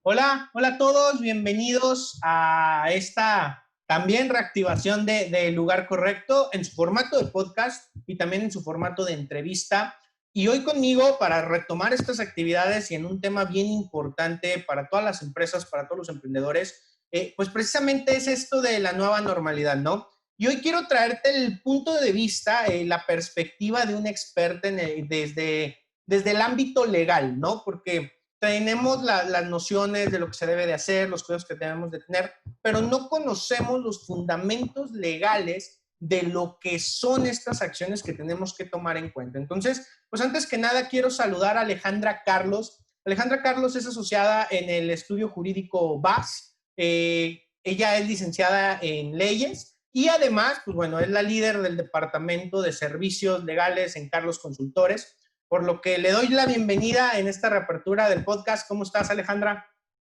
Hola, hola a todos, bienvenidos a esta también reactivación de Lugar Correcto en su formato de podcast y también en su formato de entrevista. Y hoy conmigo para retomar estas actividades y en un tema bien importante para todas las empresas, para todos los emprendedores, pues precisamente es esto de la nueva normalidad, ¿no? Y hoy quiero traerte el punto de vista, la perspectiva de un experto desde el ámbito legal, ¿no? Porque tenemos las nociones de lo que se debe de hacer, los cuidados que debemos de tener, pero no conocemos los fundamentos legales de lo que son estas acciones que tenemos que tomar en cuenta. Entonces, pues antes que nada quiero saludar a Alejandra Carlos. Alejandra Carlos es asociada en el estudio jurídico BAS. Ella es licenciada en leyes y además, pues bueno, es la líder del departamento de servicios legales en Carlos Consultores, por lo que le doy la bienvenida en esta reapertura del podcast. ¿Cómo estás, Alejandra?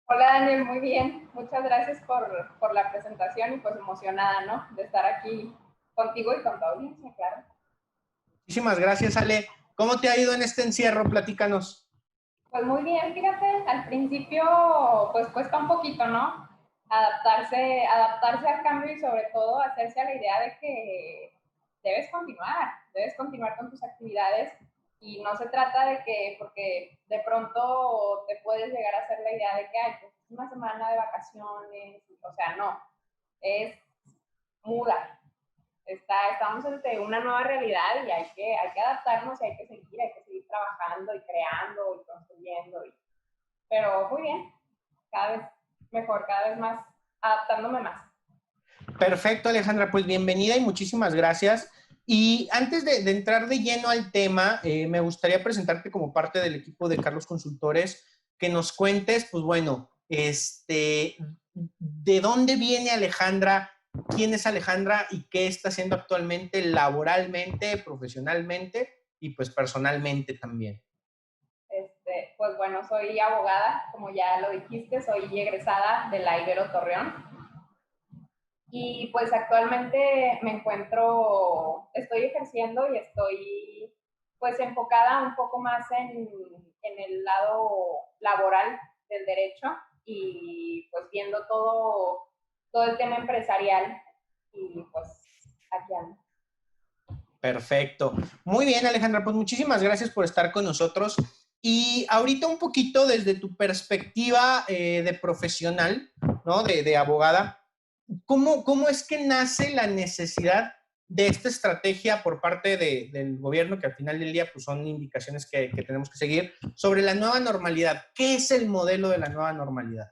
Hola Daniel, muy bien. Muchas gracias por la presentación y pues emocionada, ¿no? De estar aquí contigo y con tu audiencia, claro. Muchísimas gracias, Ale. ¿Cómo te ha ido en este encierro? Platícanos. Pues muy bien, fíjate, al principio pues cuesta un poquito, ¿no? Adaptarse al cambio y sobre todo hacerse a la idea de que debes continuar con tus actividades y no se trata de que, porque de pronto te puedes llegar a hacer la idea de que hay pues, una semana de vacaciones, o sea, no, es muda. Estamos ante una nueva realidad y hay que adaptarnos y hay que seguir trabajando y creando y construyendo. Pero muy bien, cada vez mejor, cada vez más, adaptándome más. Perfecto, Alejandra. Pues bienvenida y muchísimas gracias. Y antes de entrar de lleno al tema, me gustaría presentarte como parte del equipo de Carlos Consultores, que nos cuentes, pues bueno, de dónde viene Alejandra, quién es Alejandra y qué está haciendo actualmente laboralmente, profesionalmente y pues personalmente también. Pues bueno, soy abogada, como ya lo dijiste, soy egresada de la Ibero Torreón. Y pues actualmente estoy ejerciendo y estoy pues enfocada un poco más en el lado laboral del derecho y pues viendo todo el tema empresarial y pues aquí ando. Perfecto. Muy bien, Alejandra, pues muchísimas gracias por estar con nosotros. Y ahorita un poquito desde tu perspectiva de profesional, ¿no? De abogada, ¿cómo es que nace la necesidad de esta estrategia por parte del gobierno, que al final del día pues son indicaciones que tenemos que seguir, sobre la nueva normalidad? ¿Qué es el modelo de la nueva normalidad?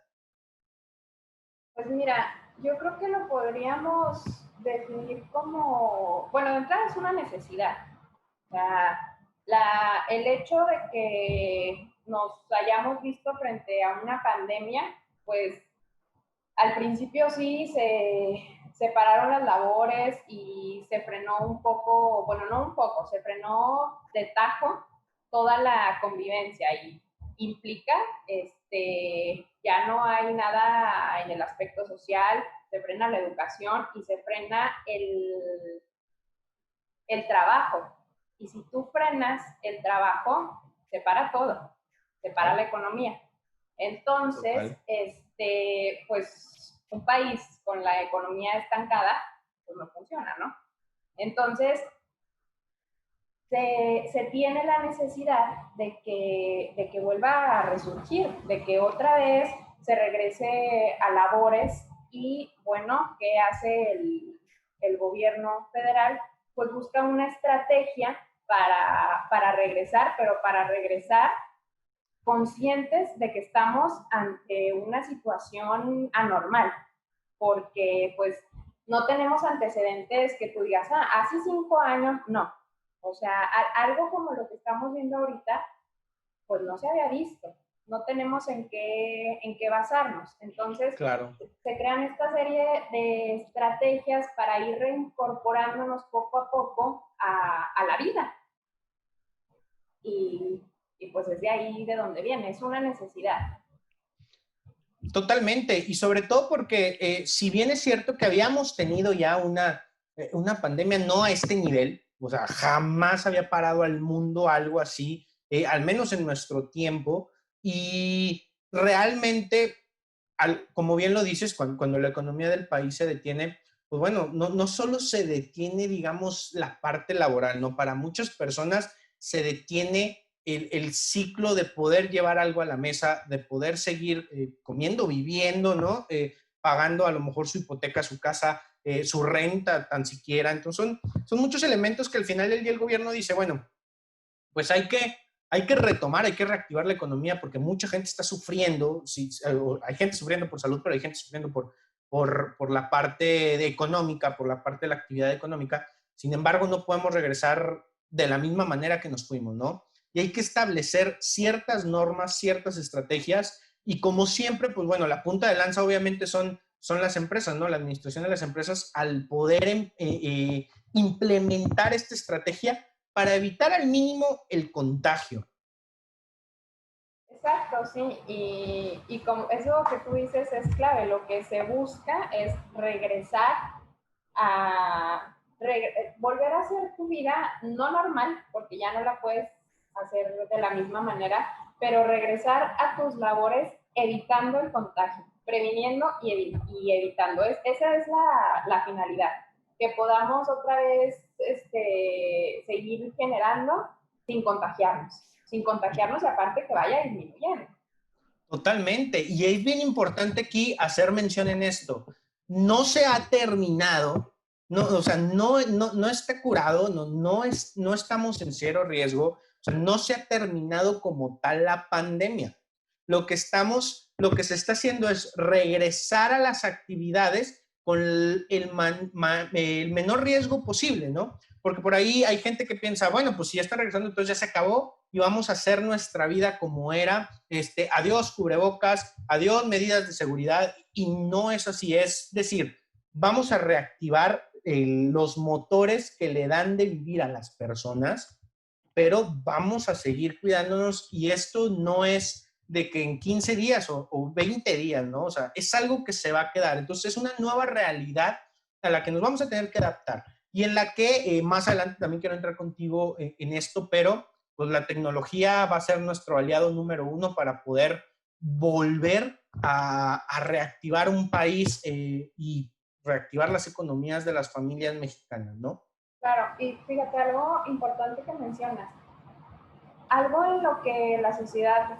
Pues mira, yo creo que lo podríamos definir como, bueno, de entrada es una necesidad. O sea, el hecho de que nos hayamos visto frente a una pandemia, pues al principio sí se separaron las labores y se frenó un poco, bueno, no un poco, se frenó de tajo toda la convivencia y implica, ya no hay nada en el aspecto social, se frena la educación y se frena el trabajo. Y si tú frenas el trabajo, se para todo, se para la economía. Entonces, Total. pues un país con la economía estancada, pues no funciona, ¿no? Entonces, se tiene la necesidad de que vuelva a resurgir, de que otra vez se regrese a labores y, bueno, ¿qué hace el gobierno federal? Pues busca una estrategia para regresar, pero para regresar conscientes de que estamos ante una situación anormal, porque pues no tenemos antecedentes que tú digas, hace 5 años, no. O sea, algo como lo que estamos viendo ahorita, pues no se había visto. No tenemos en qué basarnos. Entonces, Claro. se crean esta serie de estrategias para ir reincorporándonos poco a poco a la vida. Y, y pues es de ahí de donde viene, es una necesidad. Totalmente, y sobre todo porque si bien es cierto que habíamos tenido ya una pandemia no a este nivel, o sea, jamás había parado al mundo algo así, al menos en nuestro tiempo, y realmente, como bien lo dices, cuando la economía del país se detiene, pues bueno, no solo se detiene, digamos, la parte laboral, ¿no? Para muchas personas se detiene el ciclo de poder llevar algo a la mesa, de poder seguir comiendo, viviendo, ¿no? Pagando a lo mejor su hipoteca, su casa, su renta, tan siquiera. Entonces son muchos elementos que al final del día el gobierno dice, bueno, pues hay que retomar, hay que reactivar la economía porque mucha gente está sufriendo, sí, hay gente sufriendo por salud, pero hay gente sufriendo por la parte económica, por la parte de la actividad económica. Sin embargo, no podemos regresar de la misma manera que nos fuimos, ¿no? Y hay que establecer ciertas normas, ciertas estrategias y como siempre, pues bueno, la punta de lanza obviamente son las empresas, ¿no? La administración de las empresas al poder implementar esta estrategia para evitar al mínimo el contagio. Exacto, sí, y como eso que tú dices es clave, lo que se busca es regresar volver a hacer tu vida no normal, porque ya no la puedes hacer de la misma manera, pero regresar a tus labores evitando el contagio, previniendo y evitando. Esa es la finalidad, que podamos otra vez seguir generando sin contagiarnos y aparte que vaya disminuyendo. Totalmente. Y es bien importante aquí hacer mención en esto. No se ha terminado, no, o sea, no está curado, no estamos en cero riesgo, o sea, no se ha terminado como tal la pandemia. Lo que se está haciendo es regresar a las actividades con el menor riesgo posible, ¿no? Porque por ahí hay gente que piensa, bueno, pues si ya está regresando, entonces ya se acabó y vamos a hacer nuestra vida como era, adiós cubrebocas, adiós medidas de seguridad, y no es así, es decir, vamos a reactivar los motores que le dan de vivir a las personas, pero vamos a seguir cuidándonos y esto no es de que en 15 días o 20 días, ¿no? O sea, es algo que se va a quedar. Entonces es una nueva realidad a la que nos vamos a tener que adaptar y en la que más adelante también quiero entrar contigo en esto, pero pues la tecnología va a ser nuestro aliado número uno para poder volver a reactivar un país y reactivar las economías de las familias mexicanas, ¿no? Claro, y fíjate, algo importante que mencionas, algo en lo que la sociedad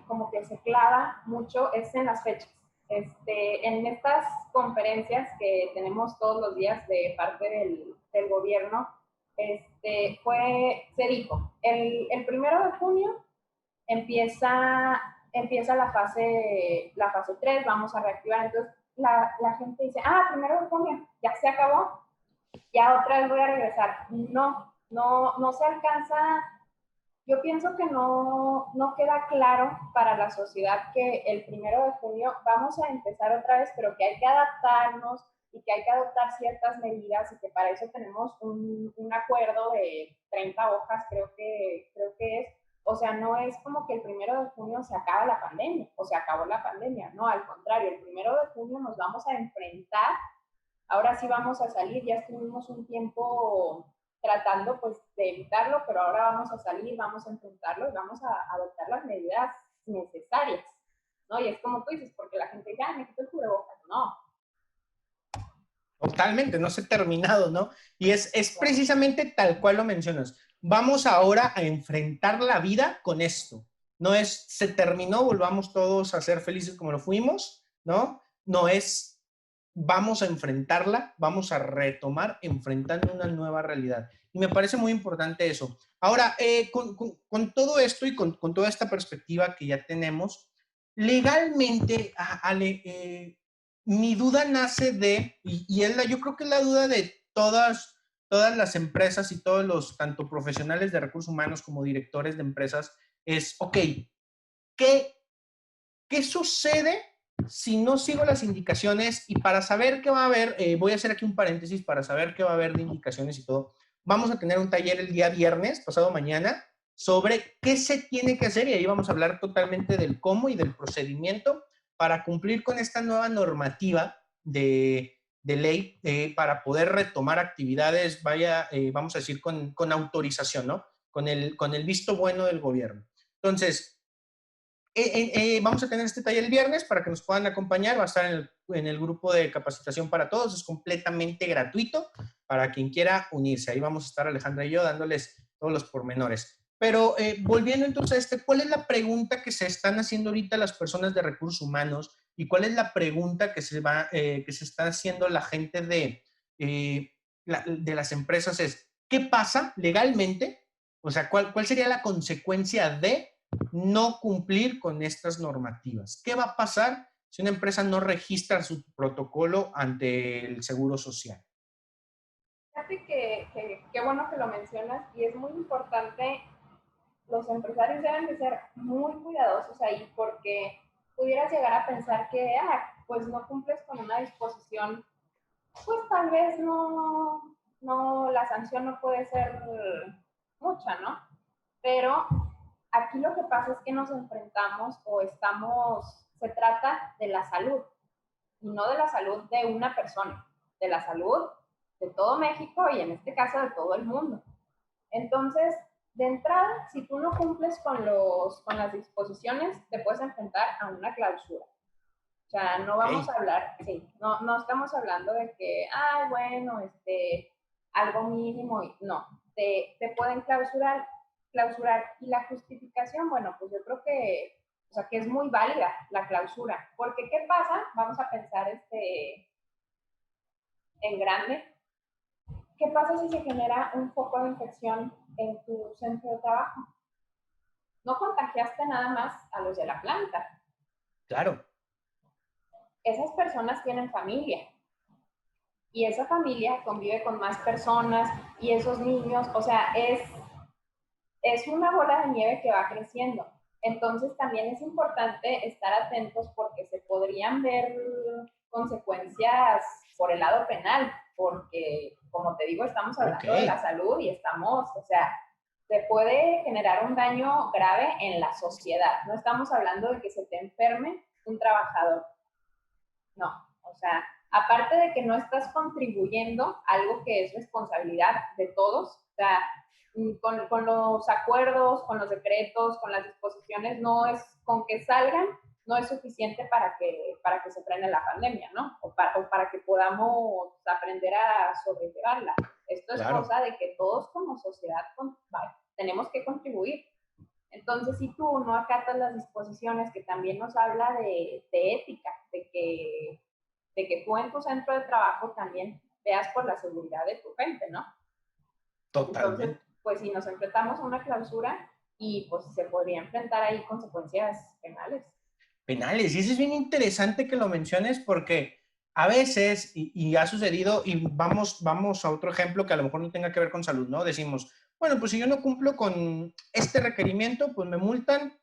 como que se clava mucho es en las fechas. En estas conferencias que tenemos todos los días de parte del gobierno, se dijo, el 1 de junio empieza la fase 3, vamos a reactivar. Entonces la gente dice, 1 de junio, ya se acabó, ya otra vez voy a regresar. No se alcanza. Yo pienso que no queda claro para la sociedad que el 1 de junio vamos a empezar otra vez, pero que hay que adaptarnos y que hay que adoptar ciertas medidas y que para eso tenemos un acuerdo de 30 hojas, creo que es. O sea, no es como que el 1 de junio se acaba la pandemia o se acabó la pandemia, no, al contrario, el 1 de junio nos vamos a enfrentar, ahora sí vamos a salir, ya estuvimos un tiempo tratando pues de evitarlo, pero ahora vamos a salir, vamos a enfrentarlo y vamos a adoptar las medidas necesarias, ¿no? Y es como tú dices, porque la gente dice, me quito el cubrebocas, no. Totalmente, no se ha terminado, ¿no? Y es precisamente tal cual lo mencionas. Vamos ahora a enfrentar la vida con esto. No es, se terminó, volvamos todos a ser felices como lo fuimos, ¿no? No es, vamos a enfrentarla, vamos a retomar enfrentando una nueva realidad. Y me parece muy importante eso. Ahora, con todo esto y con toda esta perspectiva que ya tenemos, legalmente, Ale, mi duda nace yo creo que es la duda de todas las empresas y todos los, tanto profesionales de recursos humanos como directores de empresas, es, ok, ¿qué, qué sucede si no sigo las indicaciones? Y para saber qué va a haber, voy a hacer aquí un paréntesis para saber qué va a haber de indicaciones y todo. Vamos a tener un taller el día viernes, pasado mañana, sobre qué se tiene que hacer y ahí vamos a hablar totalmente del cómo y del procedimiento para cumplir con esta nueva normativa de ley para poder retomar actividades, vamos a decir, con autorización, ¿no? Con el visto bueno del gobierno. Entonces, vamos a tener este taller el viernes para que nos puedan acompañar. Va a estar en el grupo de capacitación para todos. Es completamente gratuito para quien quiera unirse. Ahí vamos a estar Alejandra y yo dándoles todos los pormenores. Pero volviendo entonces a ¿cuál es la pregunta que se están haciendo ahorita las personas de recursos humanos y cuál es la pregunta que se está haciendo la gente de las empresas? Es, ¿qué pasa legalmente? O sea, ¿cuál sería la consecuencia de no cumplir con estas normativas? ¿Qué va a pasar si una empresa no registra su protocolo ante el Seguro Social? Fíjate que qué bueno que lo mencionas y es muy importante. Los empresarios deben de ser muy cuidadosos ahí porque pudieras llegar a pensar que, pues no cumples con una disposición, pues tal vez no, la sanción no puede ser mucha, ¿no? Pero aquí lo que pasa es que nos enfrentamos se trata de la salud y no de la salud de una persona, de la salud de todo México y en este caso de todo el mundo. Entonces, de entrada, si tú no cumples con las disposiciones, te puedes enfrentar a una clausura. O sea, no vamos a hablar, sí, no estamos hablando de que, bueno, algo mínimo, no, te pueden clausurar. Y la justificación, bueno, pues yo creo que, o sea, que es muy válida la clausura, porque ¿qué pasa? Vamos a pensar en grande. ¿Qué pasa si se genera un foco de infección en tu centro de trabajo? No contagiaste nada más a los de la planta. Claro. Esas personas tienen familia y esa familia convive con más personas y esos niños, o sea, es una bola de nieve que va creciendo. Entonces también es importante estar atentos porque se podrían ver consecuencias por el lado penal, porque como te digo, estamos hablando de la salud y o sea, se puede generar un daño grave en la sociedad. No estamos hablando de que se te enferme un trabajador. No, o sea, aparte de que no estás contribuyendo algo que es responsabilidad de todos, o sea, con los acuerdos, con los decretos, con las disposiciones, no es con que salgan, no es suficiente para que se frene la pandemia, ¿no? O para que podamos aprender a sobrellevarla. Esto es cosa de que todos como sociedad tenemos que contribuir. Entonces, si tú no acatas las disposiciones, que también nos habla de ética, de que tú en tu centro de trabajo también veas por la seguridad de tu gente, ¿no? Totalmente. Entonces, pues si nos enfrentamos a una clausura y pues se podría enfrentar ahí consecuencias penales. Penales, y eso es bien interesante que lo menciones porque a veces, y ha sucedido, y vamos a otro ejemplo que a lo mejor no tenga que ver con salud, ¿no? Decimos, bueno, pues si yo no cumplo con este requerimiento, pues me multan,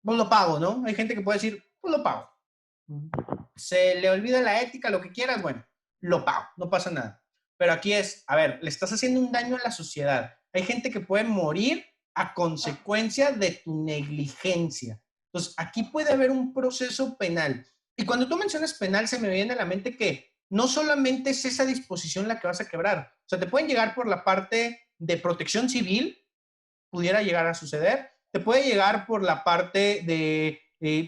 pues lo pago, ¿no? Hay gente que puede decir, pues lo pago. Se le olvida la ética, lo que quieras, bueno, lo pago, no pasa nada. Pero aquí es, a ver, le estás haciendo un daño a la sociedad. Hay gente que puede morir a consecuencia de tu negligencia. Entonces, aquí puede haber un proceso penal. Y cuando tú mencionas penal, se me viene a la mente que no solamente es esa disposición la que vas a quebrar. O sea, te pueden llegar por la parte de protección civil, pudiera llegar a suceder. Te puede llegar por la parte de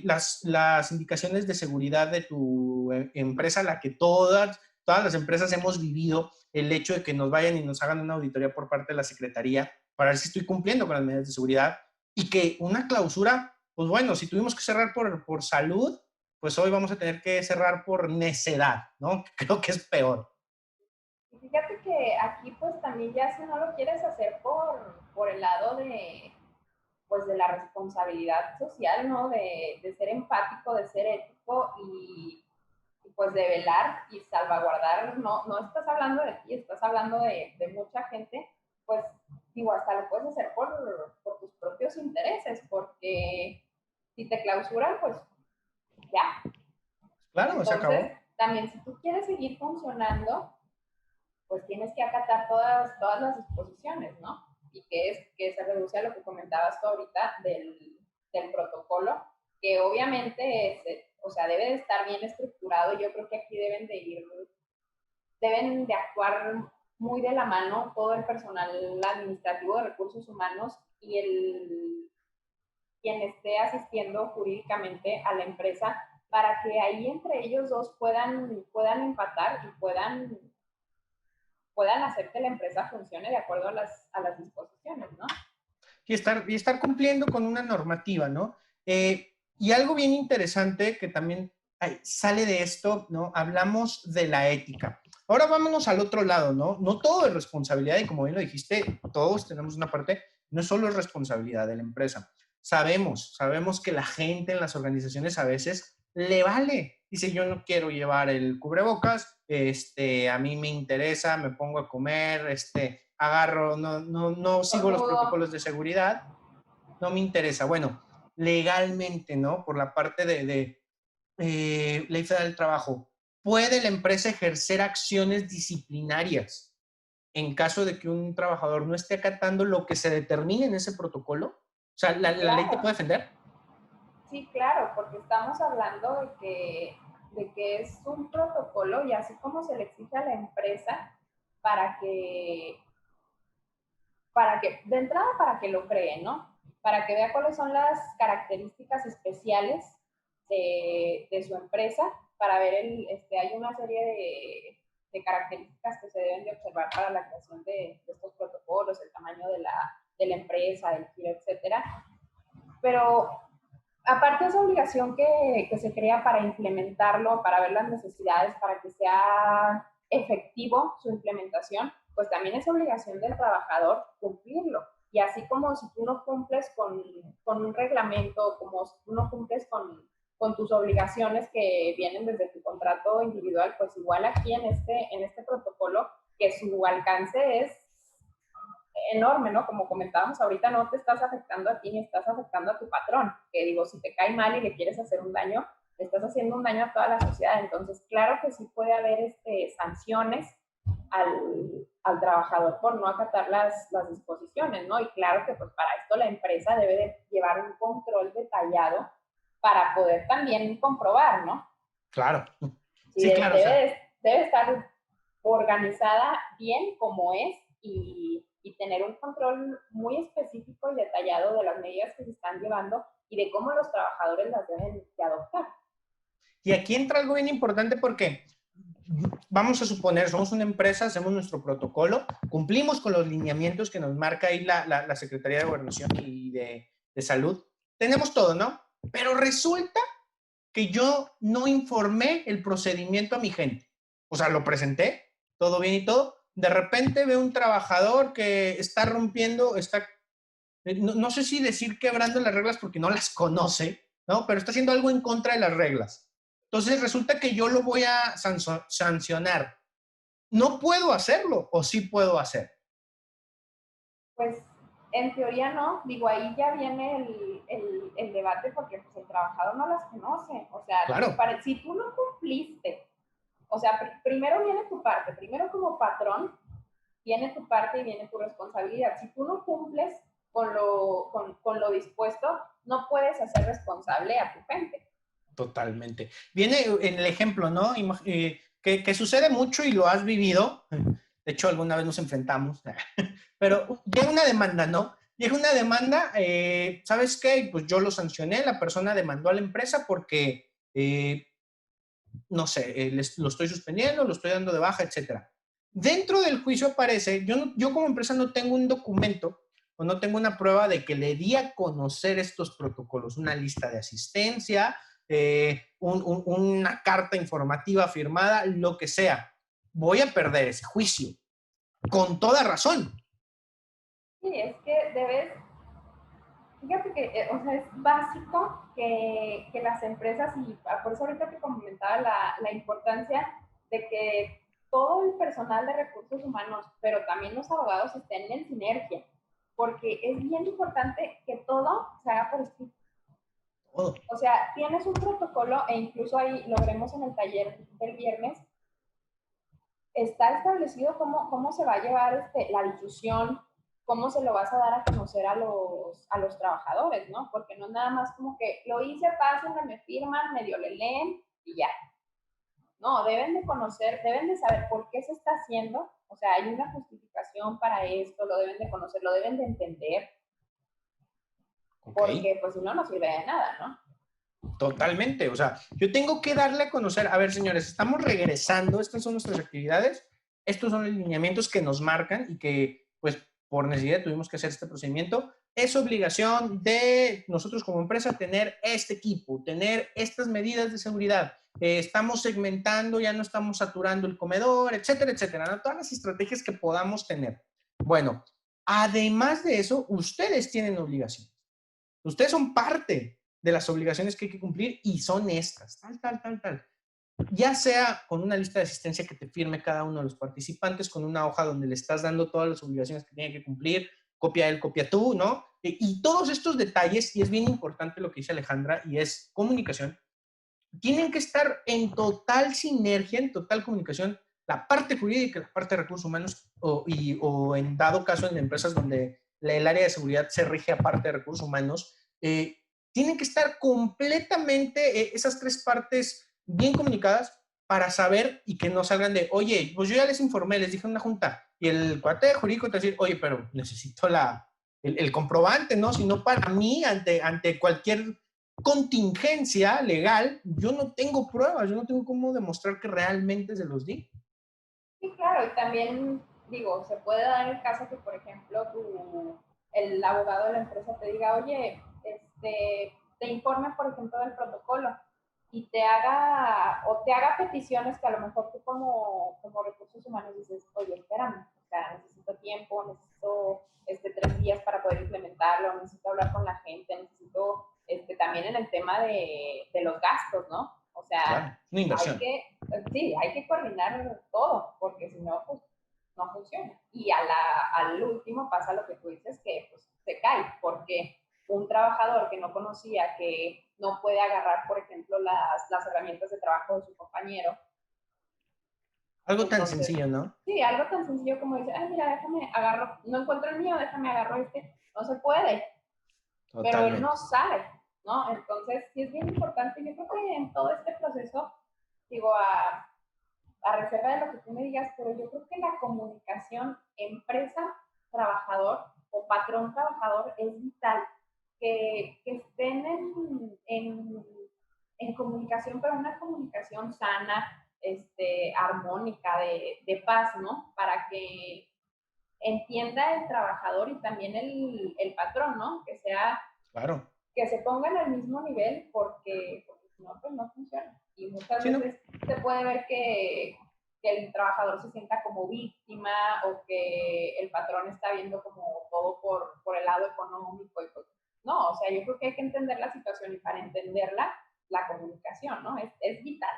las indicaciones de seguridad de tu empresa, la que todas las empresas hemos vivido, el hecho de que nos vayan y nos hagan una auditoría por parte de la Secretaría para ver si estoy cumpliendo con las medidas de seguridad y que una clausura, pues bueno, si tuvimos que cerrar por salud, pues hoy vamos a tener que cerrar por necedad, ¿no? Creo que es peor. Y fíjate que aquí pues también ya si no lo quieres hacer por el lado pues de la responsabilidad social, ¿no? De ser empático, de ser ético y pues de velar y salvaguardar, no estás hablando de ti, estás hablando de mucha gente, pues digo, hasta lo puedes hacer por tus propios intereses, porque si te clausuran, pues ya. Claro, se Entonces, acabó. también si tú quieres seguir funcionando, pues tienes que acatar todas las disposiciones, ¿no? Y que se reduce a lo que comentabas tú ahorita del protocolo, que obviamente o sea, debe de estar bien estructurado. Yo creo que aquí deben de actuar muy de la mano todo el personal administrativo de recursos humanos y quien esté asistiendo jurídicamente a la empresa para que ahí entre ellos dos puedan empatar y puedan hacer que la empresa funcione de acuerdo a las disposiciones, ¿no? Y estar cumpliendo con una normativa, ¿no? Y algo bien interesante que también sale de esto, ¿no? Hablamos de la ética. Ahora vámonos al otro lado, ¿no? No todo es responsabilidad y como bien lo dijiste, todos tenemos una parte, no solo es responsabilidad de la empresa. Sabemos que la gente en las organizaciones a veces le vale. Dice, yo no quiero llevar el cubrebocas, a mí me interesa, me pongo a comer, agarro, no sigo los protocolos de seguridad, no me interesa. Bueno, legalmente, ¿no? Por la parte de Ley Federal del Trabajo, ¿puede la empresa ejercer acciones disciplinarias en caso de que un trabajador no esté acatando lo que se determine en ese protocolo? O sea, ¿la ley te puede defender? Sí, claro, porque estamos hablando de que es un protocolo y así como se le exige a la empresa para que, de entrada para que lo cree, ¿no? Para que vea cuáles son las características especiales de su empresa, para ver, hay una serie de características que se deben de observar para la creación de estos protocolos, el tamaño de la empresa, el giro, etcétera. Pero aparte de esa obligación que se crea para implementarlo, para ver las necesidades, para que sea efectivo su implementación, pues también es obligación del trabajador cumplirlo. Y así como si tú no cumples con un reglamento, como si tú no cumples con tus obligaciones que vienen desde tu contrato individual, pues igual aquí en este protocolo, que su alcance es enorme, ¿no? Como comentábamos ahorita, no te estás afectando a ti ni estás afectando a tu patrón, que digo, si te cae mal y le quieres hacer un daño, le estás haciendo un daño a toda la sociedad. Entonces, claro que sí puede haber sanciones al trabajador por no acatar las disposiciones, ¿no? Y claro que pues para esto la empresa debe de llevar un control detallado para poder también comprobar, ¿no? Claro. Sí, Sí, claro, o sea, debe estar organizada bien como es y tener un control muy específico y detallado de las medidas que se están llevando y de cómo los trabajadores las deben de adoptar. y aquí entra algo bien importante porque vamos a suponer, somos una empresa, hacemos nuestro protocolo, cumplimos con los lineamientos que nos marca ahí la Secretaría de Gobernación y de Salud. Tenemos todo, ¿no? Pero resulta que yo no informé el procedimiento a mi gente. O sea, lo presenté, todo bien y todo. De repente veo un trabajador que está rompiendo, no sé si decir quebrando las reglas porque no las conoce, ¿no? Pero está haciendo algo en contra de las reglas. Entonces resulta que yo lo voy a sancionar. No puedo hacerlo o sí puedo hacer. Pues en teoría no, digo, ahí ya viene el debate porque pues el trabajador no las conoce. O sea, Claro. si tú no cumpliste, o sea, primero viene tu parte, primero como patrón viene tu parte y viene tu responsabilidad. Si tú no cumples con lo dispuesto, no puedes hacer responsable a tu gente. Totalmente. Viene en el ejemplo, ¿no? Que sucede mucho y lo has vivido. De hecho, alguna vez nos enfrentamos. Pero llega una demanda, ¿no? Llega una demanda, ¿sabes qué? Pues yo lo sancioné, la persona demandó a la empresa porque, no sé, lo estoy suspendiendo, lo estoy dando de baja, etcétera. Dentro del juicio aparece, yo como empresa no tengo un documento o no tengo una prueba de que le di a conocer estos protocolos, una lista de asistencia, una carta informativa firmada, lo que sea. Voy a perder ese juicio, con toda razón. Sí, es que debes, fíjate que, o sea, es básico que las empresas, y por eso ahorita te comentaba la importancia de que todo el personal de recursos humanos, pero también los abogados estén en sinergia, porque es bien importante que todo se haga por escrito. Oh. O sea, tienes un protocolo e incluso ahí lo veremos en el taller del viernes, está establecido cómo se va a llevar la difusión, cómo se lo vas a dar a conocer a los trabajadores, ¿no? Porque no es nada más como que lo hice, pásenme, me firman, medio le leen y ya. No, deben de conocer, deben de saber por qué se está haciendo, o sea, hay una justificación para esto, lo deben de conocer, lo deben de entender. Ok. porque pues si no, no sirve de nada, ¿no? Totalmente, o sea, yo tengo que darle a conocer, a ver, señores, estamos regresando, estas son nuestras actividades, estos son los lineamientos que nos marcan y que, pues, por necesidad tuvimos que hacer este procedimiento. Es obligación de nosotros como empresa tener este equipo, tener estas medidas de seguridad. Estamos segmentando, ya no estamos saturando el comedor, etcétera, etcétera, ¿no? Todas las estrategias que podamos tener. Bueno, además de eso, ustedes tienen obligaciones. Ustedes son parte de las obligaciones que hay que cumplir y son estas, tal, tal, tal, tal. Ya sea con una lista de asistencia que te firme cada uno de los participantes, con una hoja donde le estás dando todas las obligaciones que tiene que cumplir, copia él, copia tú, ¿no? Y todos estos detalles, y es bien importante lo que dice Alejandra, y es comunicación, tienen que estar en total sinergia, en total comunicación, la parte jurídica y la parte de recursos humanos, o en dado caso en empresas donde el área de seguridad se rige aparte de recursos humanos, tienen que estar completamente esas tres partes bien comunicadas para saber y que no salgan de, oye, pues yo ya les informé, les dije en una junta, y el cuate jurídico te va a decir, oye, pero necesito el comprobante, ¿no? Si no, para mí, ante cualquier contingencia legal, yo no tengo pruebas, yo no tengo cómo demostrar que realmente se los di. Sí, claro, y también, digo, se puede dar el caso que, por ejemplo, el abogado de la empresa te diga, oye, te informe, por ejemplo, del protocolo y te haga peticiones que a lo mejor tú como recursos humanos dices, oye, espérame, o sea, necesito tiempo, necesito 3 días para poder implementarlo, necesito hablar con la gente, necesito también en el tema de los gastos, ¿no? O sea, Claro, una inversión. sí, hay que coordinar todo, porque si no, pues no funciona. Y al último pasa lo que tú dices, que pues se cae, porque un trabajador que no conocía, que no puede agarrar, por ejemplo, las herramientas de trabajo de su compañero, Algo tan entonces, sencillo, ¿no? sí, algo tan sencillo como dice, ay, mira, déjame agarro, no encuentro el mío, déjame agarro no se puede, pero él no Totalmente. sabe, ¿no? Entonces, sí es bien importante, yo creo que en todo este proceso, digo, a reserva de lo que tú me digas, pero yo creo que la comunicación empresa-trabajador o patrón-trabajador es vital, que estén en comunicación, pero una comunicación sana, armónica, de paz, ¿no? Para que entienda el trabajador y también el patrón, ¿no? Claro. Que se pongan al mismo nivel porque si no, pues no funciona. Y muchas Sí, ¿no? veces se puede ver que el trabajador se sienta como víctima o que el patrón está viendo como todo por el lado económico. Y pues, no, o sea, yo creo que hay que entender la situación y para entenderla, la comunicación, ¿no? Es vital.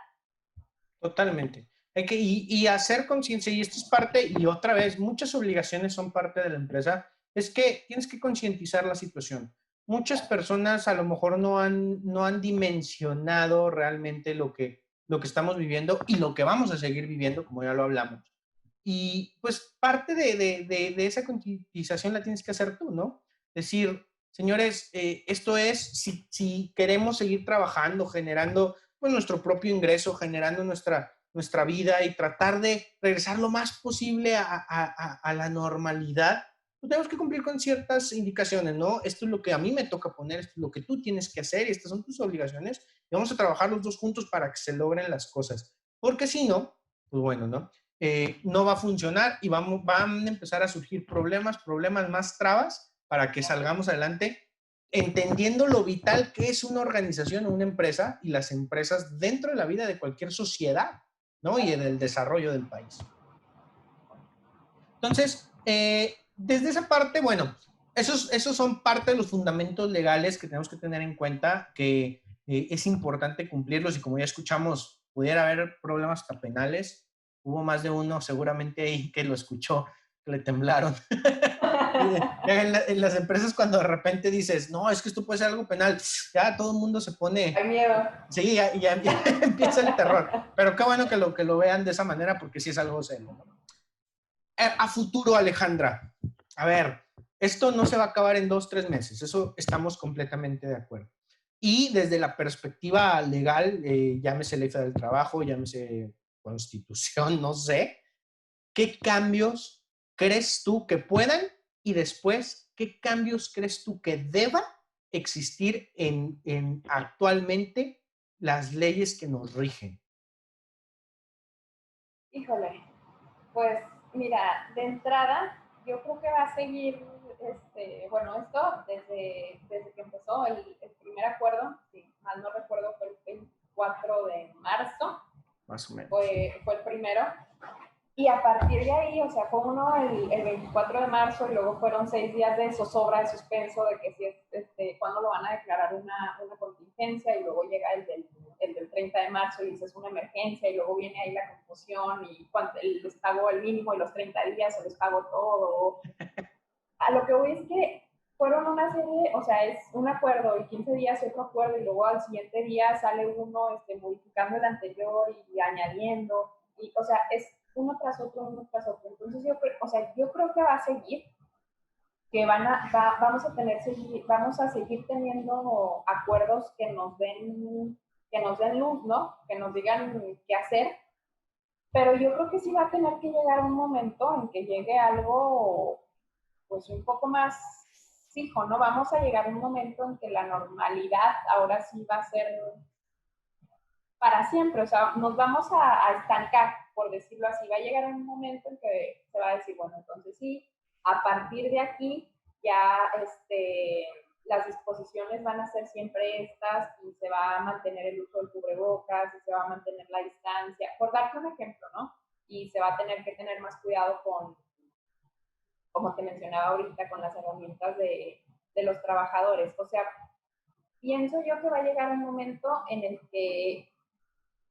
Totalmente. Y hacer conciencia, y esto es parte, y otra vez, muchas obligaciones son parte de la empresa, es que tienes que concientizar la situación. Muchas personas a lo mejor no han dimensionado realmente lo que estamos viviendo y lo que vamos a seguir viviendo, como ya lo hablamos. Y pues parte de esa concientización la tienes que hacer tú, ¿no? Decir, señores, esto es, si queremos seguir trabajando, generando pues, nuestro propio ingreso, generando nuestra vida y tratar de regresar lo más posible a la normalidad, pues tenemos que cumplir con ciertas indicaciones, ¿no? Esto es lo que a mí me toca poner, esto es lo que tú tienes que hacer y estas son tus obligaciones y vamos a trabajar los dos juntos para que se logren las cosas. Porque si no, pues bueno, ¿no? No va a funcionar y van a empezar a surgir problemas más trabas para que salgamos adelante, entendiendo lo vital que es una organización o una empresa y las empresas dentro de la vida de cualquier sociedad, ¿no? Y en el desarrollo del país. Entonces, desde esa parte, bueno, esos son parte de los fundamentos legales que tenemos que tener en cuenta, que es importante cumplirlos y como ya escuchamos, pudiera haber problemas hasta penales. Hubo más de uno seguramente ahí que lo escuchó, que le temblaron. En las empresas cuando de repente dices, no, es que esto puede ser algo penal, ya todo el mundo se pone, Hay miedo. sí, ya empieza el terror. Pero qué bueno que lo vean de esa manera porque sí es algo serio, ¿no? A futuro, Alejandra. A ver, esto no se va a acabar en 2, 3 meses, eso estamos completamente de acuerdo. Y desde la perspectiva legal, llámese ley del trabajo, llámese constitución, no sé, ¿qué cambios crees tú que puedan y después qué cambios crees tú que deba existir actualmente las leyes que nos rigen? Híjole, pues mira, de entrada, yo creo que va a seguir, bueno, esto desde que empezó el primer acuerdo, si mal no recuerdo, fue el 24 de marzo, Más o menos. fue el primero. Y a partir de ahí, o sea, fue uno el 24 de marzo y luego fueron 6 días de zozobra, de suspenso, de que si cuándo lo van a declarar una contingencia, y luego llega el del 30 de marzo y dices una emergencia, y luego viene ahí la confusión y les pago el mínimo y los 30 días o les pago todo. A lo que voy es que fueron una serie, o sea, es un acuerdo y 15 días otro acuerdo y luego al siguiente día sale uno modificando el anterior y añadiendo, y o sea, es uno tras otro, uno tras otro. Entonces yo creo que va a seguir, que vamos a seguir teniendo acuerdos que nos den luz, ¿no? Que nos digan qué hacer, pero yo creo que sí va a tener que llegar un momento en que llegue algo pues un poco más fijo, ¿no? Vamos a llegar a un momento en que la normalidad ahora sí va a ser para siempre, o sea, nos vamos a estancar, por decirlo así. Va a llegar un momento en que se va a decir, bueno, entonces sí, a partir de aquí ya las disposiciones van a ser siempre estas y se va a mantener el uso del cubrebocas y se va a mantener la distancia, por darte un ejemplo, ¿no? Y se va a tener que tener más cuidado con, como te mencionaba ahorita, con las herramientas de los trabajadores. O sea, pienso yo que va a llegar un momento en el que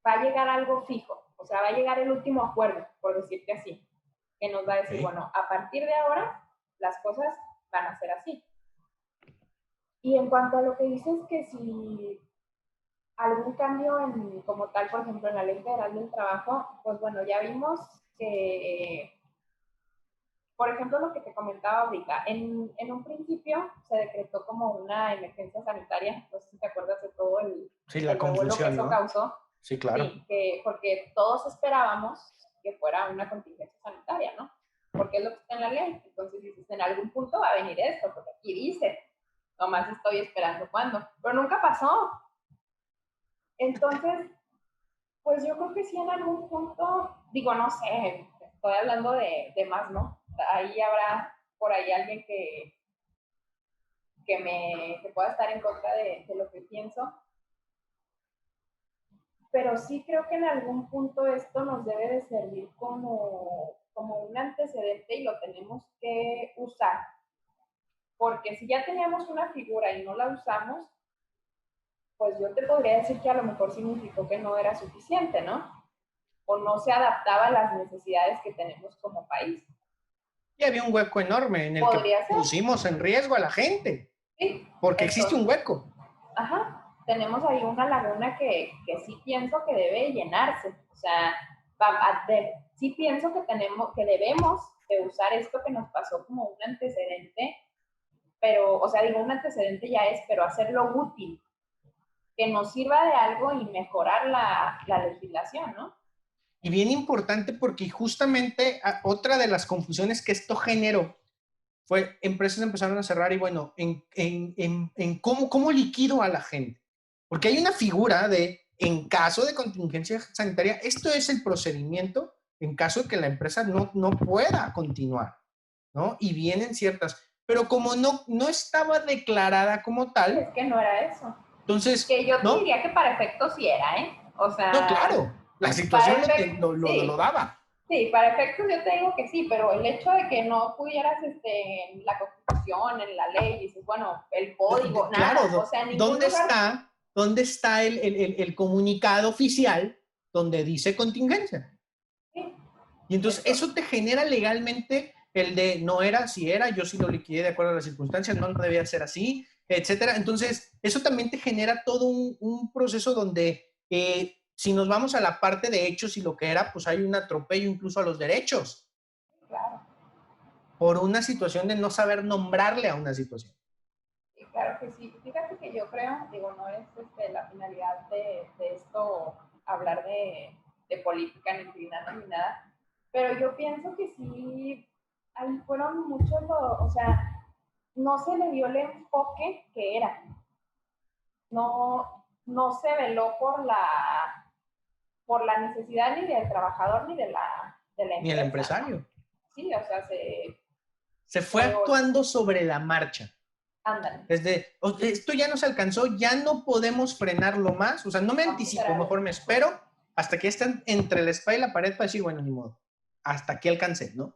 va a llegar algo fijo, o sea, va a llegar el último acuerdo, por decirte así, que nos va a decir, ¿Sí? bueno, a partir de ahora las cosas van a ser así. Y en cuanto a lo que dices, que si algún cambio como tal, por ejemplo, en la Ley Federal del Trabajo, pues bueno, ya vimos que por ejemplo, lo que te comentaba ahorita, en un principio se decretó como una emergencia sanitaria, no sé si te acuerdas de todo Sí, la revuelo que confusión, eso ¿no? causó. Sí, claro. Sí, porque todos esperábamos que fuera una contingencia sanitaria, ¿no? Porque es lo que está en la ley. Entonces dices, en algún punto va a venir esto, porque aquí dice, nomás estoy esperando cuándo, pero nunca pasó. Entonces, pues yo creo que sí en algún punto, digo, no sé, estoy hablando de más, ¿no? Ahí habrá por ahí alguien que pueda estar en contra de lo que pienso, pero sí creo que en algún punto esto nos debe de servir como un antecedente y lo tenemos que usar, porque si ya teníamos una figura y no la usamos, pues yo te podría decir que a lo mejor significó que no era suficiente, ¿no? O no se adaptaba a las necesidades que tenemos como país. Y había un hueco enorme en el que Podría ser. pusimos en riesgo a la gente, Sí. porque existe Entonces, un hueco. ajá, tenemos ahí una laguna que sí pienso que debe llenarse. O sea, sí pienso que debemos de usar esto que nos pasó como un antecedente, pero, o sea, digo, un antecedente ya es, pero hacerlo útil, que nos sirva de algo y mejorar la legislación, ¿no? Y bien importante porque justamente otra de las confusiones que esto generó fue empresas empezaron a cerrar y bueno, en cómo liquido a la gente. Porque hay una figura de, en caso de contingencia sanitaria, esto es el procedimiento en caso de que la empresa no pueda continuar, ¿no? Y vienen ciertas, pero como no estaba declarada como Es tal, que no era eso. entonces, Que yo te ¿no? diría que para efectos sí era, ¿eh? O No, sea, claro, la para situación efectos, lo sí. daba. Sí, para efectos yo te digo que sí, pero el hecho de que no pudieras en la Constitución, en la ley, dices, bueno, el código, nada, o Claro, sea, en ningún lugar. ¿dónde está el comunicado oficial donde dice contingencia? Sí, Y entonces eso, eso te genera legalmente el de no era, si era, yo sí lo liquidé de acuerdo a las circunstancias, no debía ser así, etcétera. Entonces, eso también te genera todo un proceso donde si nos vamos a la parte de hechos y lo que era, pues hay un atropello incluso a los derechos claro, por una situación de no saber nombrarle a una situación. sí, claro que sí. Fíjate que yo creo, digo, no es la finalidad de esto hablar de política ni criminal ni nada, pero yo pienso que sí, ahí fueron muchos, o sea, no se le dio el enfoque que era. No se veló por la necesidad ni del trabajador ni de la Ni el empresa, ¿no? empresario. Sí, o sea, Se fue actuando sobre la marcha. Ándale. Esto ya nos alcanzó, ya no podemos frenarlo más. O sea, no me anticipo, mejor me espero hasta que estén entre la espada y la pared para decir, bueno, ni modo, hasta aquí alcancé, ¿no?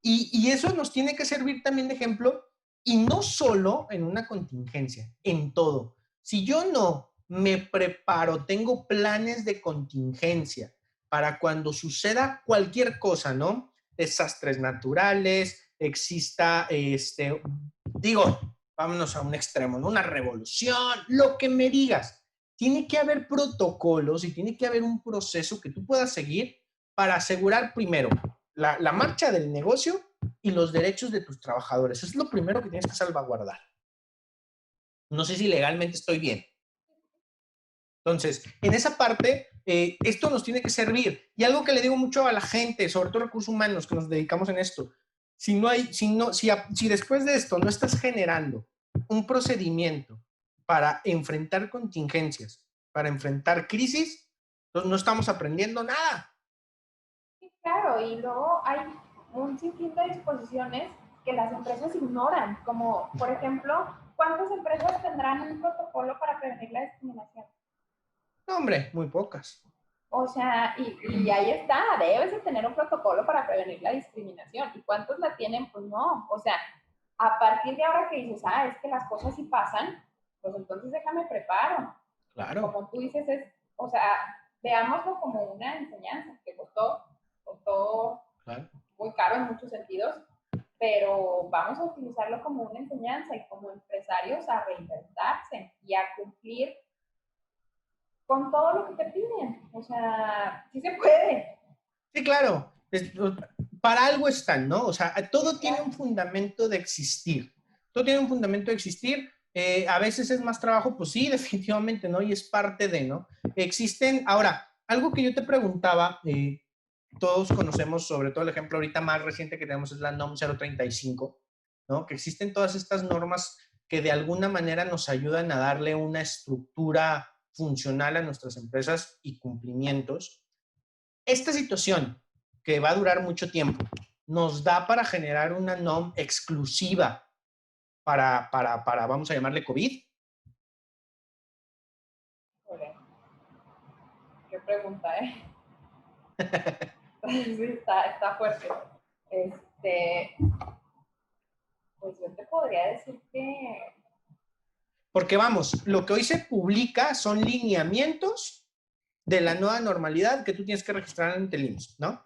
Y eso nos tiene que servir también de ejemplo, y no solo en una contingencia, en todo. Si yo no me preparo, tengo planes de contingencia para cuando suceda cualquier cosa, ¿no? Desastres naturales, exista, digo, vámonos a un extremo, ¿no? Una revolución, lo que me digas. Tiene que haber protocolos y tiene que haber un proceso que tú puedas seguir para asegurar primero la marcha del negocio y los derechos de tus trabajadores. Eso es lo primero que tienes que salvaguardar. No sé si legalmente estoy bien. Entonces, en esa parte, esto nos tiene que servir. Y algo que le digo mucho a la gente, sobre todo recursos humanos que nos dedicamos en esto, si después de esto no estás generando un procedimiento para enfrentar contingencias, para enfrentar crisis, entonces no estamos aprendiendo nada. Sí, claro, y luego hay un sinfín de disposiciones que las empresas ignoran, como por ejemplo, ¿cuántas empresas tendrán un protocolo para prevenir la discriminación? No, hombre, muy pocas. O sea, y ahí está, debes de tener un protocolo para prevenir la discriminación. ¿Y cuántos la tienen? Pues no. O sea, a partir de ahora que dices, es que las cosas sí pasan, pues entonces déjame preparo. Claro. Como tú dices, o sea, veámoslo como una enseñanza que costó Claro. muy caro en muchos sentidos, pero vamos a utilizarlo como una enseñanza y como empresarios a reinventarse y a cumplir con todo lo que te piden. O sea, sí se puede. Sí, claro. Para algo están, ¿no? O sea, todo tiene un fundamento de existir. Todo tiene un fundamento de existir. A veces es más trabajo, pues sí, definitivamente, ¿no? Y es parte de, ¿no? Existen, ahora, algo que yo te preguntaba, todos conocemos, sobre todo el ejemplo ahorita más reciente que tenemos es la NOM 035, ¿no? Que existen todas estas normas que de alguna manera nos ayudan a darle una estructura funcional a nuestras empresas y cumplimientos. Esta situación, que va a durar mucho tiempo, nos da para generar una NOM exclusiva para vamos a llamarle COVID. Joder, qué pregunta, ¿eh? Sí, está fuerte. Pues yo te podría decir que Porque vamos, lo que hoy se publica son lineamientos de la nueva normalidad que tú tienes que registrar ante el IMSS, ¿no?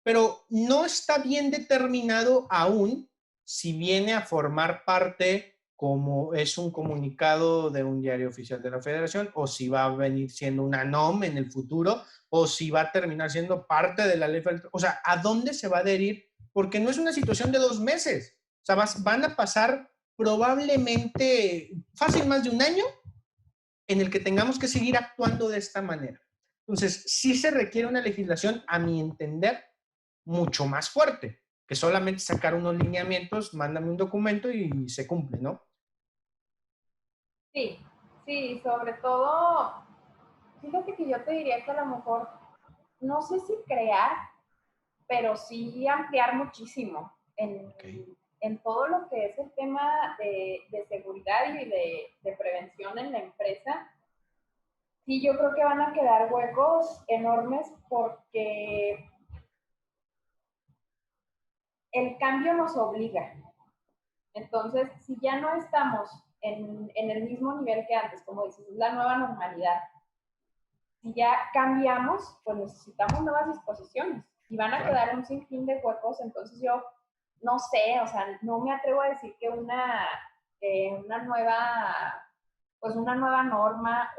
Pero no está bien determinado aún si viene a formar parte como es un comunicado de un diario oficial de la Federación, o si va a venir siendo una NOM en el futuro, o si va a terminar siendo parte de la ley federal. O sea, ¿a dónde se va a adherir? Porque no es una situación de 2 meses. O sea, van a pasar probablemente fácil más de un año en el que tengamos que seguir actuando de esta manera. Entonces, sí se requiere una legislación, a mi entender, mucho más fuerte, que solamente sacar unos lineamientos, mándame un documento y se cumple, ¿no? sí, sí, sobre todo, fíjate que yo te diría que a lo mejor, no sé si crear, pero sí ampliar muchísimo Okay. en todo lo que es el tema de seguridad y de prevención en la empresa. Sí, yo creo que van a quedar huecos enormes porque el cambio nos obliga. Entonces, si ya no estamos en el mismo nivel que antes, como dices, es la nueva normalidad, si ya cambiamos, pues necesitamos nuevas disposiciones y van a Claro. quedar un sinfín de huecos. Entonces yo no sé, o sea, no me atrevo a decir que una nueva, pues una nueva norma,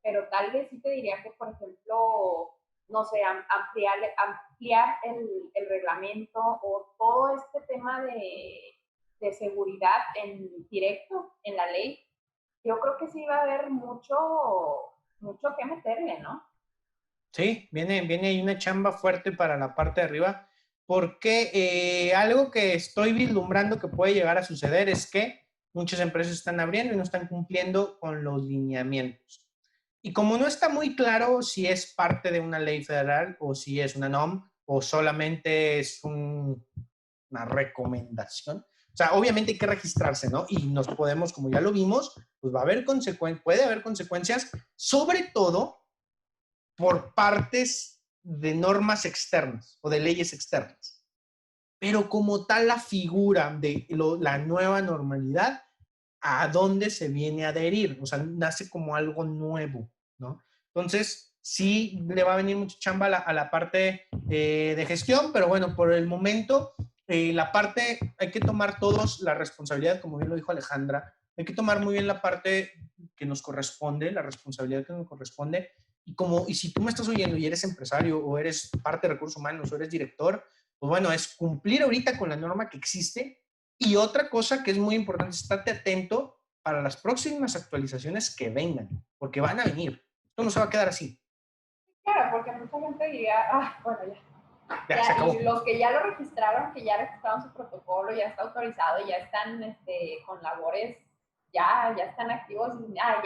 pero tal vez sí te diría que, por ejemplo, no sé, ampliar el reglamento o todo este tema de seguridad en directo en la ley. Yo creo que sí va a haber mucho que meterle, ¿no? Sí, viene ahí una chamba fuerte para la parte de arriba, porque algo que estoy vislumbrando que puede llegar a suceder es que muchas empresas están abriendo y no están cumpliendo con los lineamientos. Y como no está muy claro si es parte de una ley federal o si es una NOM o solamente es una recomendación, o sea, obviamente hay que registrarse, ¿no? Y nos podemos, como ya lo vimos, pues va a haber puede haber consecuencias, sobre todo por partes de normas externas o de leyes externas. Pero como tal la figura de la nueva normalidad, ¿a dónde se viene a adherir? O sea, nace como algo nuevo, ¿no? Entonces, sí le va a venir mucha chamba a la parte de gestión, pero bueno, por el momento, la parte, hay que tomar todos la responsabilidad, como bien lo dijo Alejandra, hay que tomar muy bien la parte que nos corresponde, la responsabilidad que nos corresponde, y si tú me estás oyendo y eres empresario o eres parte de recursos humanos o eres director, pues bueno, es cumplir ahorita con la norma que existe. Y otra cosa que es muy importante, estate atento para las próximas actualizaciones que vengan, porque van a venir. Esto no se va a quedar así. Claro, porque mucha gente diría, ah, bueno, Ya se acabó. y los que ya lo registraron, que ya registraron su protocolo, ya está autorizado, ya están con labores, ya están activos, y, ya,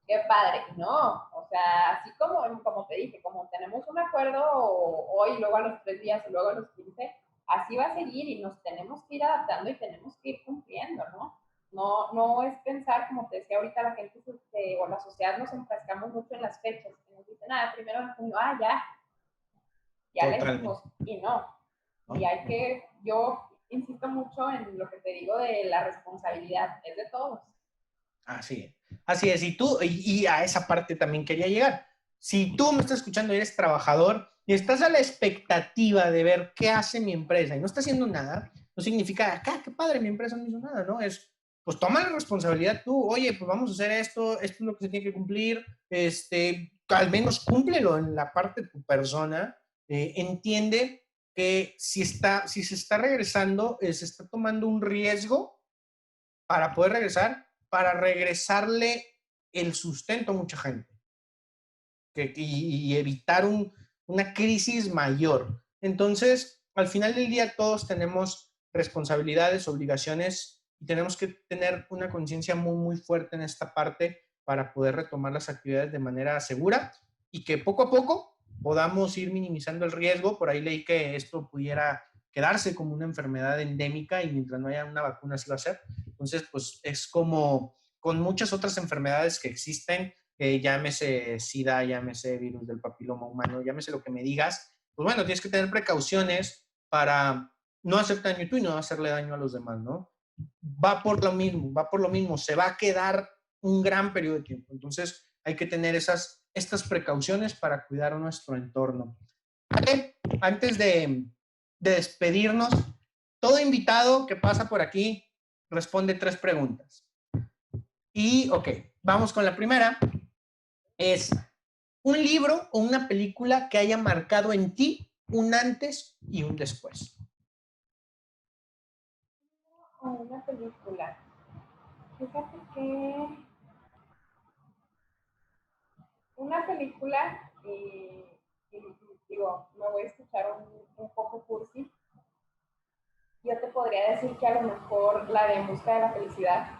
qué padre. No, o sea, así como te dije, como tenemos un acuerdo hoy, luego a los 3 días y luego a los 15, así va a seguir y nos tenemos que ir adaptando y tenemos que ir cumpliendo, ¿no? No es pensar, como te decía ahorita, la gente o la sociedad nos enfrascamos mucho en las fechas, que nos dicen, primero de junio, ya le Totalmente. hicimos, y no. Y hay que, yo insisto mucho en lo que te digo de la responsabilidad, es de todos. Así es. Y a esa parte también quería llegar. Si tú me estás escuchando y eres trabajador y estás a la expectativa de ver qué hace mi empresa y no está haciendo nada, no significa, acá, qué padre, mi empresa no hizo nada, ¿no? Pues toma la responsabilidad tú, oye, pues vamos a hacer esto es lo que se tiene que cumplir, al menos cúmplelo en la parte de tu persona, entiende que si se está regresando, se está tomando un riesgo para poder regresar, para regresarle el sustento a mucha gente y evitar una crisis mayor. Entonces, al final del día todos tenemos responsabilidades, obligaciones y tenemos que tener una conciencia muy, muy fuerte en esta parte para poder retomar las actividades de manera segura y que poco a poco podamos ir minimizando el riesgo. Por ahí leí que esto pudiera quedarse como una enfermedad endémica y mientras no haya una vacuna así va a ser. Entonces, pues es como con muchas otras enfermedades que existen, llámese SIDA, llámese virus del papiloma humano, llámese lo que me digas, pues bueno, tienes que tener precauciones para no hacer daño tú y no hacerle daño a los demás, ¿no? Va por lo mismo, se va a quedar un gran periodo de tiempo. Entonces, hay que tener estas precauciones para cuidar nuestro entorno. ¿Vale? Antes de despedirnos, todo invitado que pasa por aquí responde 3 preguntas. Y, ok, vamos con la primera. Es un libro o una película que haya marcado en ti un antes y un después. Una película. Fíjate que una película, y digo, me voy a escuchar un poco cursi, yo te podría decir que a lo mejor la de En busca de la felicidad,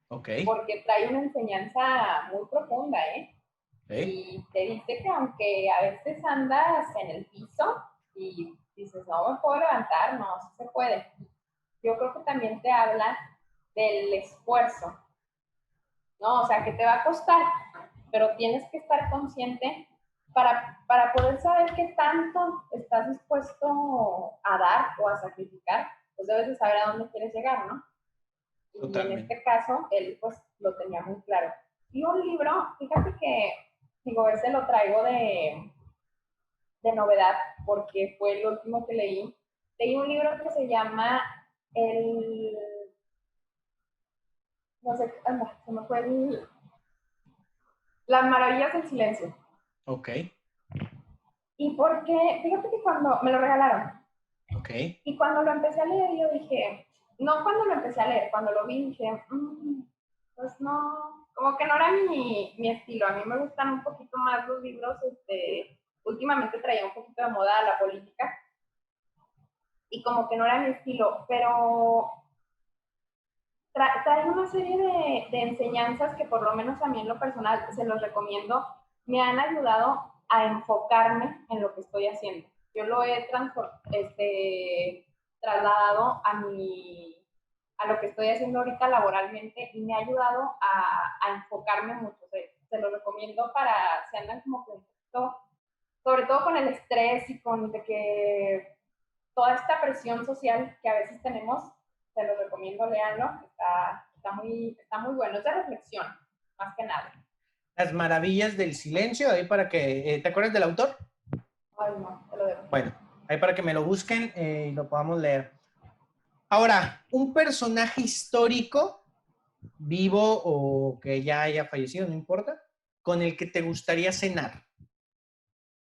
Ok. porque trae una enseñanza muy profunda, ¿eh? Okay. Y te dice que aunque a veces andas en el piso y dices, no me puedo levantar, no, sí se puede. Yo creo que también te habla del esfuerzo, ¿no? O sea, que te va a costar, pero tienes que estar consciente para poder saber qué tanto estás dispuesto a dar o a sacrificar, pues debes de saber a dónde quieres llegar, ¿no? Y en Totalmente. este caso, él pues lo tenía muy claro. Y un libro, fíjate que, digo, ese lo traigo de novedad, porque fue el último que leí. Leí un libro que se llama El, no sé, anda, se me fue Las maravillas del silencio. Ok. Y porque, fíjate que cuando me lo regalaron, Ok. y cuando lo empecé a leer, yo dije, no cuando lo empecé a leer, cuando lo vi, dije, pues no, como que no era mi estilo. A mí me gustan un poquito más los libros, últimamente traía un poquito de moda la política, y como que no era mi estilo, pero trae una serie de enseñanzas que por lo menos a mí en lo personal se los recomiendo, me han ayudado a enfocarme en lo que estoy haciendo. Yo lo he trasladado a lo que estoy haciendo ahorita laboralmente y me ha ayudado a enfocarme mucho. Se lo recomiendo para si andan como que un poquito, sobre todo con el estrés y con de que toda esta presión social que a veces tenemos, se lo recomiendo, léanlo, está muy bueno, es de reflexión, más que nada. Las maravillas del silencio, ahí para que, ¿te acuerdas del autor? Ay, no, te lo dejo. Bueno, ahí para que me lo busquen y lo podamos leer. Ahora, un personaje histórico, vivo o que ya haya fallecido, no importa, con el que te gustaría cenar.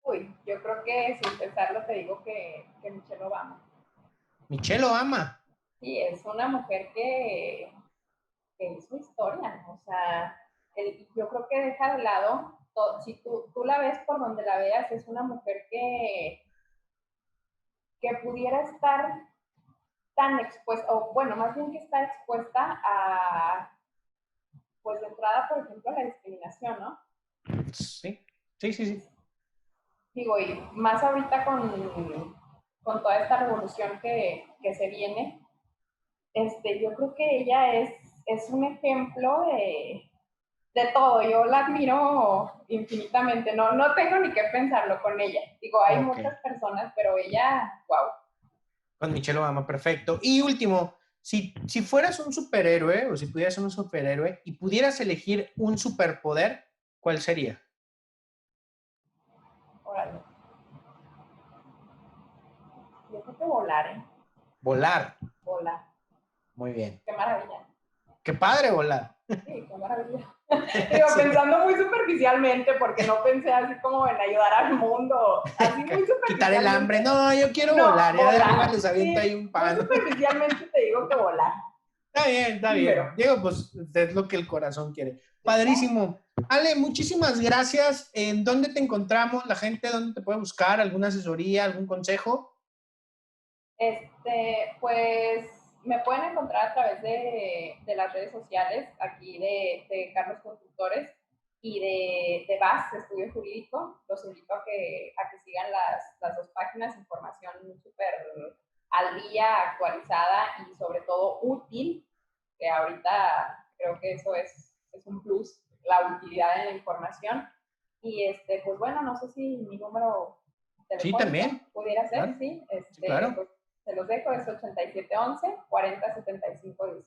Uy, yo creo que sin pensarlo te digo que Michelle Obama. Michelle Obama. Sí, es una mujer que hizo historia, o sea, yo creo que deja de lado, si tú la ves por donde la veas, es una mujer que pudiera estar tan expuesta, o bueno, más bien que está expuesta a, pues de entrada, por ejemplo, a la discriminación, ¿no? Sí, sí, sí, sí. Digo, y más ahorita con toda esta revolución que se viene, yo creo que ella es un ejemplo de todo. Yo la admiro infinitamente. No tengo ni que pensarlo con ella. Digo, hay muchas personas, pero ella, wow. Con Michelle Obama, perfecto. Y último, si fueras un superhéroe o si pudieras ser un superhéroe y pudieras elegir un superpoder, ¿cuál sería? Órale. Yo creo que volar, ¿eh? Volar. Volar. Muy bien. Qué maravilla. Qué padre volar. Sí, qué maravilla. Digo, sí. Pensando muy superficialmente, porque no pensé así como en ayudar al mundo, así muy superficialmente. Quitar el hambre. No, yo quiero volar. Ya de arriba les aviento ahí un pan. Muy superficialmente te digo que volar. Está bien, está bien. Pero, digo, pues es lo que el corazón quiere. Padrísimo. Ale, muchísimas gracias. ¿En dónde te encontramos? La gente, ¿dónde te puede buscar? ¿Alguna asesoría, algún consejo? Pues me pueden encontrar a través de las redes sociales, aquí de Carlos Consultores y de VAS, Estudio Jurídico. Los invito a que sigan las dos páginas, información súper al día, actualizada y sobre todo útil, que ahorita creo que eso es un plus, la utilidad de la información. Y pues bueno, no sé si mi número telefónico sí, también pudiera ser, claro. sí, sí, claro. Pues, se los dejo, es 8711-4075-18.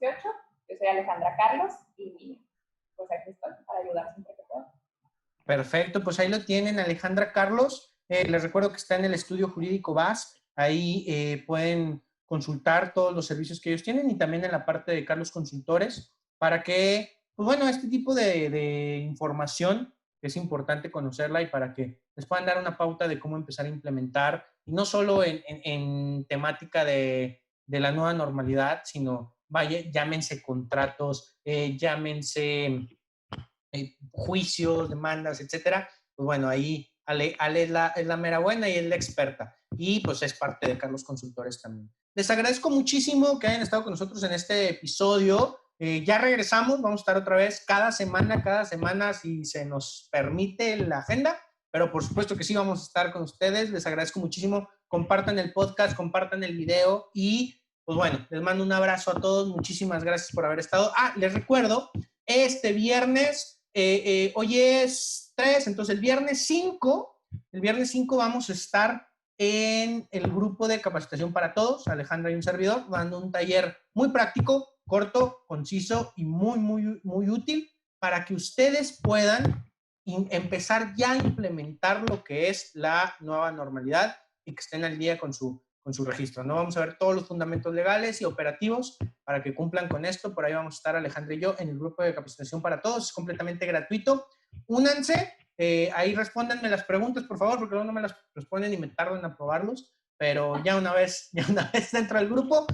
Yo soy Alejandra Carlos y pues aquí estoy para ayudar siempre que pueda. Perfecto, pues ahí lo tienen, Alejandra Carlos. Les recuerdo que está en el Estudio Jurídico VAS. Ahí pueden consultar todos los servicios que ellos tienen y también en la parte de Carlos Consultores para que, pues bueno, este tipo de información es importante conocerla y para que les puedan dar una pauta de cómo empezar a implementar, y no solo en temática de la nueva normalidad, sino, vaya, llámense contratos, llámense juicios, demandas, etcétera. Pues bueno, ahí Ale es la mera buena y es la experta. Y pues es parte de Carlos Consultores también. Les agradezco muchísimo que hayan estado con nosotros en este episodio. Ya regresamos, vamos a estar otra vez cada semana si se nos permite la agenda, pero por supuesto que sí vamos a estar con ustedes. Les agradezco muchísimo. Compartan el podcast, compartan el video y pues bueno, les mando un abrazo a todos. Muchísimas gracias por haber estado. Les recuerdo, este viernes, hoy es 3, entonces el viernes 5 vamos a estar en el grupo de capacitación para todos, Alejandra y un servidor, dando un taller muy práctico, corto, conciso y muy, muy, muy útil para que ustedes puedan empezar ya a implementar lo que es la nueva normalidad y que estén al día con su registro. No vamos a ver todos los fundamentos legales y operativos para que cumplan con esto. Por ahí vamos a estar Alejandra y yo en el grupo de capacitación para todos. Es completamente gratuito. Únanse. Ahí respóndanme las preguntas, por favor, porque luego no me las responden y me tardo en aprobarlos. Pero ya una vez dentro del grupo,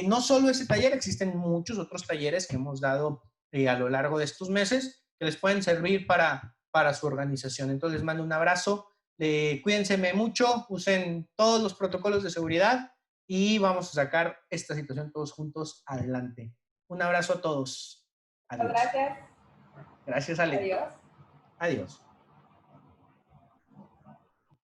no solo ese taller, existen muchos otros talleres que hemos dado a lo largo de estos meses que les pueden servir para su organización. Entonces les mando un abrazo. Cuídense mucho, usen todos los protocolos de seguridad y vamos a sacar esta situación todos juntos adelante. Un abrazo a todos. Muchas Adiós. gracias. Gracias, Ale. Adiós. Adiós.